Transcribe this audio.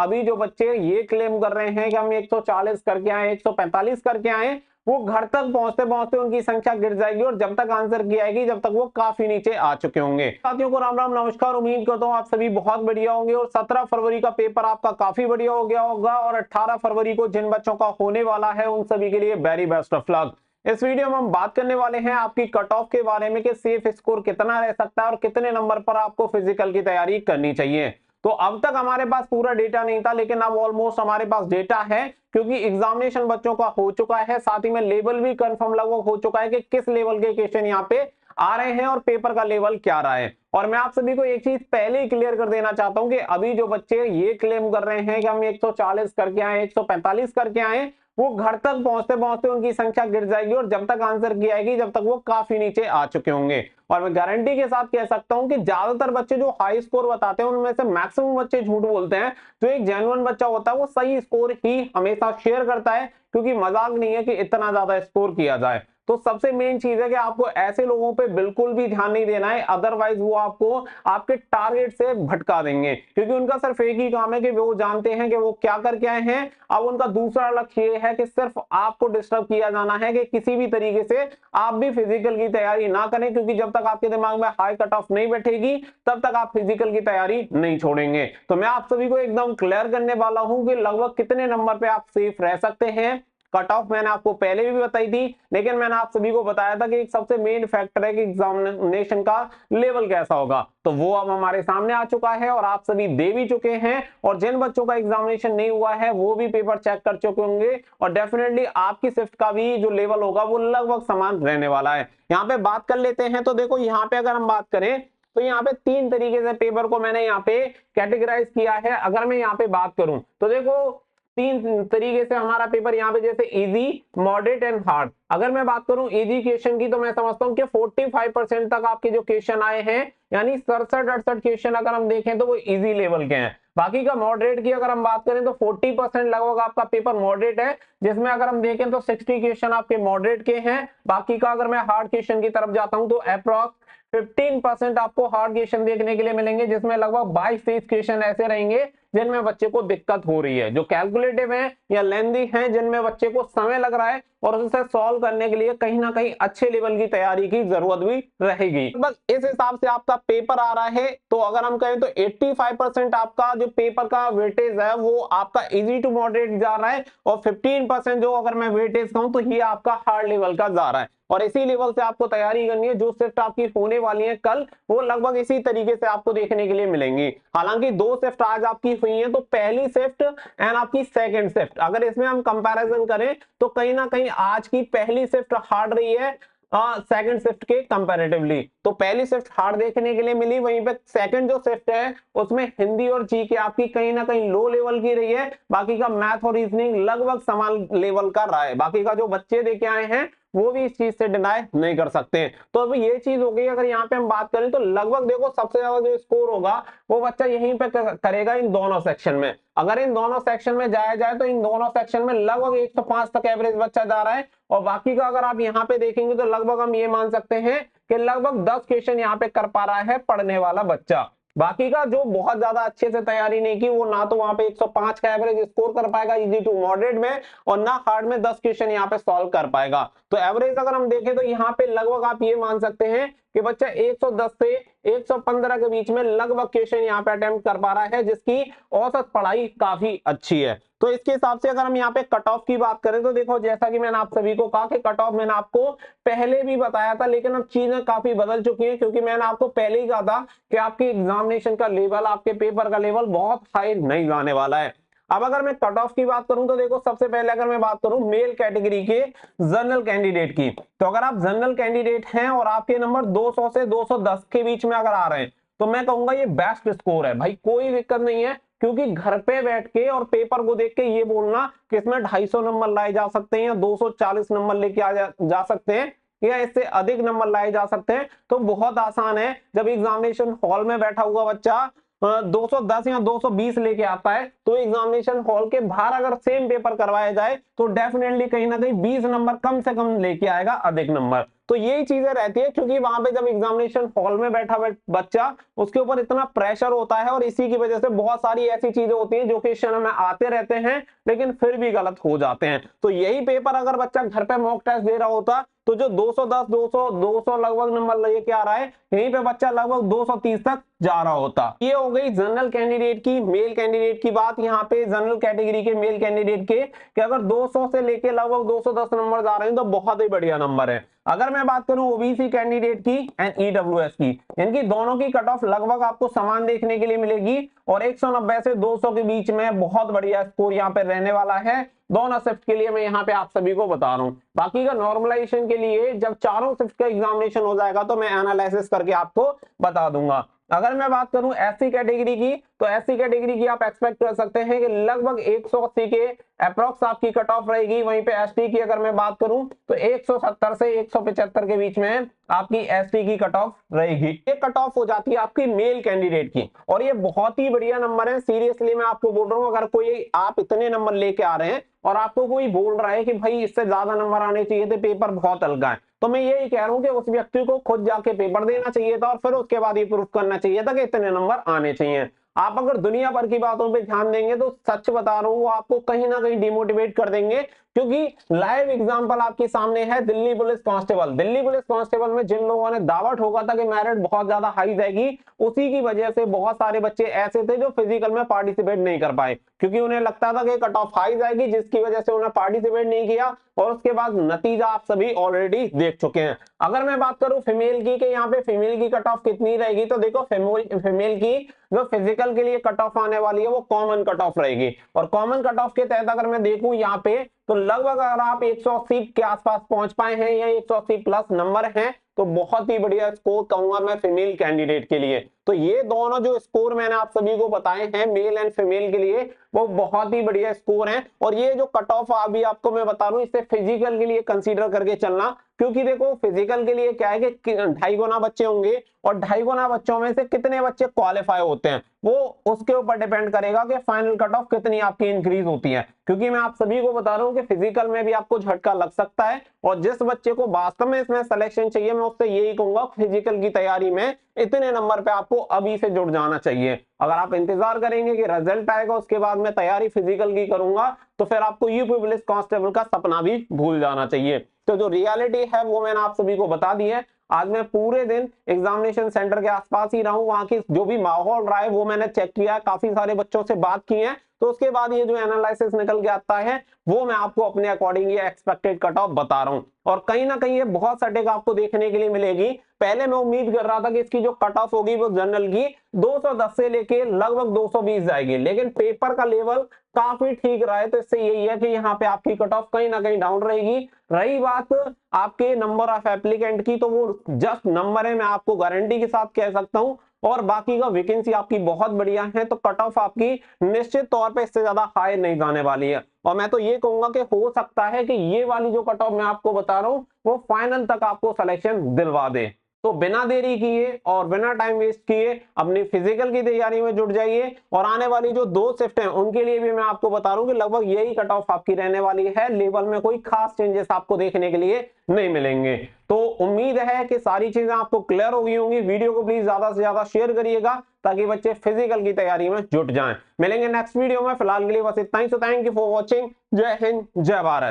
अभी जो बच्चे ये क्लेम कर रहे हैं कि हम 140 करके आए, 145 करके आए, वो घर तक पहुंचते पहुंचते उनकी संख्या गिर जाएगी और जब तक आंसर की आएगी जब तक वो काफी नीचे आ चुके होंगे। साथियों को राम राम नमस्कार, उम्मीद करता हूं आप सभी बहुत बढ़िया होंगे और 17 फरवरी का पेपर आपका काफी बढ़िया हो गया होगा और 18 फरवरी को जिन बच्चों का होने वाला है उन सभी के लिए वेरी बेस्ट ऑफ लक। इस वीडियो में हम बात करने वाले हैं आपकी कट ऑफ के बारे में कि सेफ स्कोर कितना रह सकता है और कितने नंबर पर आपको फिजिकल की तैयारी करनी चाहिए। तो अब तक हमारे पास पूरा डेटा नहीं था, लेकिन अब ऑलमोस्ट हमारे पास डेटा है क्योंकि एग्जामिनेशन बच्चों का हो चुका है, साथ ही में लेवल भी कंफर्म लगभग हो चुका है कि किस लेवल के क्वेश्चन यहाँ पे आ रहे हैं और पेपर का लेवल क्या रहा है। और मैं आप सभी को एक चीज पहले ही क्लियर कर देना चाहता हूं कि अभी जो बच्चे ये क्लेम कर रहे हैं कि हम 140 करके आए, 145 करके आए, वो घर तक पहुंचते पहुंचते उनकी संख्या गिर जाएगी और जब तक आंसर की आएगी जब तक वो काफी नीचे आ चुके होंगे। और मैं गारंटी के साथ कह सकता हूं कि ज्यादातर बच्चे जो हाई स्कोर बताते हैं उनमें से मैक्सिमम बच्चे झूठ बोलते हैं। जो एक जेन्युइन बच्चा होता है वो सही स्कोर ही हमेशा शेयर करता है, क्योंकि मजाक नहीं है कि इतना ज्यादा स्कोर किया जाए। तो सबसे मेन चीज है कि आपको ऐसे लोगों पे बिल्कुल भी ध्यान नहीं देना है, अदरवाइज वो आपको आपके टारगेट से भटका देंगे, क्योंकि उनका सिर्फ एक ही काम है कि वो जानते हैं कि वो क्या करके आए हैं। अब उनका दूसरा लक्ष्य ये है कि सिर्फ आपको डिस्टर्ब किया जाना है कि किसी भी तरीके से आप भी फिजिकल की तैयारी ना करें, क्योंकि जब तक आपके दिमाग में हाई कट ऑफ नहीं बैठेगी तब तक आप फिजिकल की तैयारी नहीं छोड़ेंगे। तो मैं आप सभी को एकदम क्लियर करने वाला हूं कि लगभग कितने नंबर पे आप सेफ रह सकते हैं। कट ऑफ मैंने आपको पहले भी बताई थी, लेकिन मैंने आप सभी को बताया था कि एक सबसे मेन फैक्टर है कि एग्जामिनेशन का लेवल कैसा होगा। तो वो अब हमारे सामने आ चुका है और आप सभी दे भी चुके हैं, और जिन बच्चों का एग्जामिनेशन नहीं हुआ है वो भी पेपर चेक कर चुके होंगे और डेफिनेटली आपकी शिफ्ट का भी जो लेवल होगा वो लगभग समान रहने वाला है। यहाँ पे बात कर लेते हैं। तो देखो यहाँ पे अगर हम बात करें तो यहाँ पे 3 तरीके से पेपर को मैंने यहाँ पे कैटेगराइज किया है। अगर मैं यहाँ पे बात करूं तो देखो 3 तरीके से हमारा पेपर यहाँ पे, जैसे इजी, मॉडरेट एंड हार्ड। अगर मैं बात करूं इजी क्वेश्चन की तो मैं समझता हूं कि 45% तक आपके जो क्वेश्चन आए हैं, यानी 67-68 क्वेश्चन अगर हम देखें तो वो इजी लेवल के हैं। बाकी का मॉडरेट की अगर हम बात करें तो 40% लगभग आपका पेपर मॉडरेट है, जिसमें अगर हम देखें तो 60 क्वेश्चन आपके मॉडरेट के हैं। बाकी का अगर मैं हार्ड क्वेश्चन की तरफ जाता हूं तो अप्रॉक्स 15% आपको हार्ड क्वेश्चन देखने के लिए मिलेंगे, जिसमें लगभग 22-23 क्वेश्चन ऐसे रहेंगे जिनमें बच्चे को दिक्कत हो रही है, जो कैलकुलेटिव है या लेंदी हैं, जिनमें बच्चे को समय लग रहा है और उसे सॉल्व करने के लिए कहीं ना कहीं अच्छे लेवल की तैयारी की जरूरत भी रहेगी। बस इस हिसाब से आपका पेपर आ रहा है। तो अगर हम कहें तो 85% आपका जो पेपर का वेटेज है वो आपका इजी टू मॉडरेट जा रहा है, और 15% जो अगर मैं वेटेज कहूं तो ये आपका हार्ड लेवल का जा रहा है। और इसी लेवल से आपको तैयारी करनी है। जो शिफ्ट आपकी होने वाली है कल, वो लगभग इसी तरीके से आपको देखने के लिए मिलेंगी। हालांकि 2 शिफ्ट आज आपकी हुई है, तो पहली शिफ्ट एंड आपकी सेकंड शिफ्ट, अगर इसमें हम कंपैरिजन करें तो कहीं ना कहीं आज की पहली शिफ्ट हार्ड रही है सेकंड शिफ्ट के कंपैरेटिवली। तो पहली शिफ्ट हार्ड देखने के लिए मिली, वहीं पे सेकंड जो शिफ्ट है उसमें हिंदी और जीके आपकी कहीं ना कहीं लो लेवल की रही है। बाकी का मैथ और रीजनिंग लगभग समान लेवल का रहा है। बाकी का जो बच्चे देके आए हैं वो भी इस चीज से डिनाई नहीं कर सकते। तो अभी ये चीज हो गई। अगर यहाँ पे हम बात करें तो लगभग देखो सबसे ज्यादा जो स्कोर होगा वो बच्चा यहीं पे करेगा इन दोनों सेक्शन में। अगर इन दोनों सेक्शन में जाया जाए तो इन दोनों सेक्शन में लगभग 105 तक एवरेज बच्चा जा रहा है। और बाकी का अगर आप यहाँ पे देखेंगे तो लगभग हम ये मान सकते हैं कि लगभग 10 क्वेश्चन यहाँ पे कर पा रहा है पढ़ने वाला बच्चा। बाकी का जो बहुत ज्यादा अच्छे से तैयारी नहीं की वो ना तो वहां पे 105 का एवरेज स्कोर कर पाएगा इजी टू मॉडरेट में, और ना हार्ड में 10 क्वेश्चन यहाँ पे सॉल्व कर पाएगा। तो एवरेज अगर हम देखें तो यहाँ पे लगभग आप ये मान सकते हैं कि बच्चा 110 से 115 के बीच में लगभग क्वेश्चन यहाँ पे अटेम्प्ट कर पा रहा है, जिसकी औसत पढ़ाई काफी अच्छी है। तो इसके हिसाब से अगर हम यहाँ पे कट ऑफ की बात करें तो देखो, जैसा कि मैंने आप सभी को कहा कि कट ऑफ मैंने आपको पहले भी बताया था, लेकिन अब चीजें काफी बदल चुकी हैं, क्योंकि मैंने आपको पहले ही कहा था कि आपके एग्जामिनेशन का लेवल, आपके पेपर का लेवल बहुत हाई नहीं जाने वाला है। अब अगर मैं कट ऑफ की बात करूं तो देखो, सबसे पहले अगर मैं बात करूं मेल कैटेगरी के जनरल कैंडिडेट की, तो अगर आप जनरल कैंडिडेट हैं और आपके नंबर 200 से 210 के बीच में अगर आ रहे हैं तो मैं कहूंगा ये बेस्ट स्कोर है भाई, कोई दिक्कत नहीं है। क्योंकि घर पे बैठ के और पेपर को देख के ये बोलना कि इसमें 250 नंबर लाए जा सकते हैं या 240 नंबर लेके जा सकते हैं या इससे अधिक नंबर लाए जा सकते हैं, तो बहुत आसान है। जब एग्जामिनेशन हॉल में बैठा हुआ बच्चा 210 या 220 लेके आता है, तो एग्जामिनेशन हॉल के बाहर अगर सेम पेपर करवाया जाए तो डेफिनेटली कहीं ना कहीं 20 नंबर कम से कम लेके आएगा, अधिक नंबर। तो यही चीजें रहती है, क्योंकि वहां पे जब एग्जामिनेशन हॉल में बैठा बच्चा, उसके ऊपर इतना प्रेशर होता है और इसी की वजह से बहुत सारी ऐसी चीजें होती हैं जो क्वेश्चन में आते रहते हैं लेकिन फिर भी गलत हो जाते हैं। तो यही पेपर अगर बच्चा घर पे मॉक टेस्ट दे रहा होता तो जो 210 200 लगभग नंबर लेके आ रहा है, यहीं पे बच्चा लगभग 230 तक जा रहा होता। ये हो गई जनरल कैंडिडेट की, मेल कैंडिडेट की बात। यहाँ पे जनरल कैटेगरी के मेल कैंडिडेट के कि अगर 200 से लेके लगभग 210 नंबर आ रहे हैं तो बहुत ही बढ़िया नंबर है। अगर मैं बात करूं ओबीसी कैंडिडेट की एंड ईडब्ल्यूएस की, इनकी दोनों की कट ऑफ लगभग आपको समान देखने के लिए मिलेगी और 190 से 200 के बीच में बहुत बढ़िया स्कोर यहाँ पे रहने वाला है। दोनों शिफ्ट के लिए मैं यहाँ पे आप सभी को बता रहा हूँ। बाकी का नॉर्मलाइजेशन के लिए जब चारों शिफ्ट का एग्जामिनेशन हो जाएगा तो मैं एनालिसिस करके आपको बता दूंगा। अगर मैं बात करूं एससी कैटेगरी की, तो एससी कैटेगरी की आप एक्सपेक्ट कर सकते हैं कि लगभग 180 के अप्रॉक्स आपकी कट ऑफ रहेगी। वहीं पे एसटी की अगर मैं बात करूं तो 170 से 175 के बीच में आपकी एसटी की कट ऑफ रहेगी। ये कट ऑफ हो जाती है आपकी मेल कैंडिडेट की, और ये बहुत ही बढ़िया नंबर है। सीरियसली मैं आपको बोल रहा हूं, अगर कोई आप इतने नंबर लेके आ रहे हैं और आपको कोई बोल रहा है कि भाई इससे ज्यादा नंबर आने चाहिए थे, पेपर बहुत हल्का है, तो मैं यही कह रहा हूं कि उस व्यक्ति को खुद जाके पेपर देना चाहिए था और फिर उसके बाद ये प्रूफ करना चाहिए था कि इतने नंबर आने चाहिए। आप अगर दुनिया भर की बातों पे ध्यान देंगे तो सच बता रहा हूं वो आपको कहीं ना कहीं डिमोटिवेट कर देंगे, क्योंकि लाइव एग्जांपल आपके सामने है Delhi police constable. Delhi police constable में जिन लोगों ने दावा ठोका था कि मेरिट बहुत ज्यादा हाई जाएगी, उसी की वजह से बहुत सारे बच्चे ऐसे थे जो फिजिकल में पार्टिसिपेट नहीं कर पाए, क्योंकि उन्हें लगता था कि कट ऑफ हाई जाएगी, जिसकी वजह से उन्हें पार्टिसिपेट नहीं किया और उसके बाद नतीजा आप सभी ऑलरेडी देख चुके हैं। अगर मैं बात करूं फीमेल की कि यहाँ पे फीमेल की कट ऑफ कितनी रहेगी, तो देखो फीमेल की जो फिजिकल के लिए कट ऑफ आने वाली है वो कॉमन कट ऑफ रहेगी, और कॉमन कट ऑफ के तहत अगर मैं देखूं यहाँ पे तो लगभग अगर आप 180 के आसपास पहुंच पाए हैं या 180 प्लस नंबर हैं तो बहुत ही बढ़िया स्कोर कहूंगा मैं फीमेल कैंडिडेट के लिए। तो ये दोनों जो स्कोर मैंने आप सभी को बताए हैं मेल एंड फीमेल के लिए, वो बहुत ही बढ़िया स्कोर हैं। और ये जो कट ऑफ अभी आपको मैं बता रहा हूं, इससे फिजिकल के लिए कंसीडर करके चलना, क्योंकि देखो फिजिकल के लिए क्या है कि 2.5 गुना बच्चे होंगे और 2.5 गुना बच्चों में से कितने बच्चे क्वालिफाई होते हैं वो उसके ऊपर डिपेंड करेगा कि फाइनल कट ऑफ कितनी आपकी इंक्रीज होती है। क्योंकि मैं आप सभी को बता रहा हूं कि फिजिकल में भी आपको झटका लग सकता है, और जिस बच्चे को वास्तव में इसमें सिलेक्शन चाहिए मैं उससे यही कहूंगा फिजिकल की तैयारी में इतने नंबर पे आपको अभी से जुड़ जाना चाहिए। अगर आप इंतजार करेंगे कि रिजल्ट आएगा उसके बाद मैं तैयारी फिजिकल की करूंगा तो फिर आपको यूपी पुलिस कांस्टेबल का सपना भी भूल जाना चाहिए। तो जो रियलिटी है वो मैंने आप सभी को बता दी है। आज मैं पूरे दिन एग्जामिनेशन सेंटर के आसपास ही रहा हूं, वहां की जो भी माहौल रहा है वो मैंने चेक किया, काफी सारे बच्चों से बात की है, तो उसके बाद ये जो एनालिसिस निकल के आता है वो मैं आपको अपने अकॉर्डिंग ये एक्सपेक्टेड कट ऑफ बता रहा हूं, और कहीं ना कहीं ये बहुत सटीक आपको देखने के लिए मिलेगी। पहले मैं उम्मीद कर रहा था कि इसकी जो कट ऑफ होगी वो जनरल की 210 से लेके लगभग 220 जाएगी, लेकिन पेपर का लेवल काफी ठीक रहा है, तो इससे यही है कि यहाँ पे आपकी कट ऑफ कहीं ना कहीं डाउन रहेगी। रही बात आपके नंबर ऑफ एप्लीकेंट की, तो वो जस्ट नंबर है, मैं आपको गारंटी के साथ कह सकता हूं, और बाकी का वैकेंसी आपकी बहुत बढ़िया है, तो कट ऑफ आपकी निश्चित तौर पे इससे ज्यादा हाई नहीं जाने वाली है। और मैं तो ये कहूंगा कि हो सकता है कि ये वाली जो कट ऑफ मैं आपको बता रहा हूं वो फाइनल तक आपको सिलेक्शन दिलवा दे। तो बिना देरी किए और बिना टाइम वेस्ट किए अपनी फिजिकल की तैयारी में जुट जाइए, और आने वाली जो 2 शिफ्ट हैं उनके लिए भी मैं आपको बता रहा हूं कि लगभग यही कट ऑफ आपकी रहने वाली है, लेवल में कोई खास चेंजेस आपको देखने के लिए नहीं मिलेंगे। तो उम्मीद है कि सारी चीजें आपको क्लियर हो गई होंगी। वीडियो को प्लीज ज्यादा से ज्यादा शेयर करिएगा ताकि बच्चे फिजिकल की तैयारी में जुट जाएं। मिलेंगे नेक्स्ट वीडियो में, फिलहाल के लिए बस इतना ही। So thank you for watching. जय हिंद, जय भारत।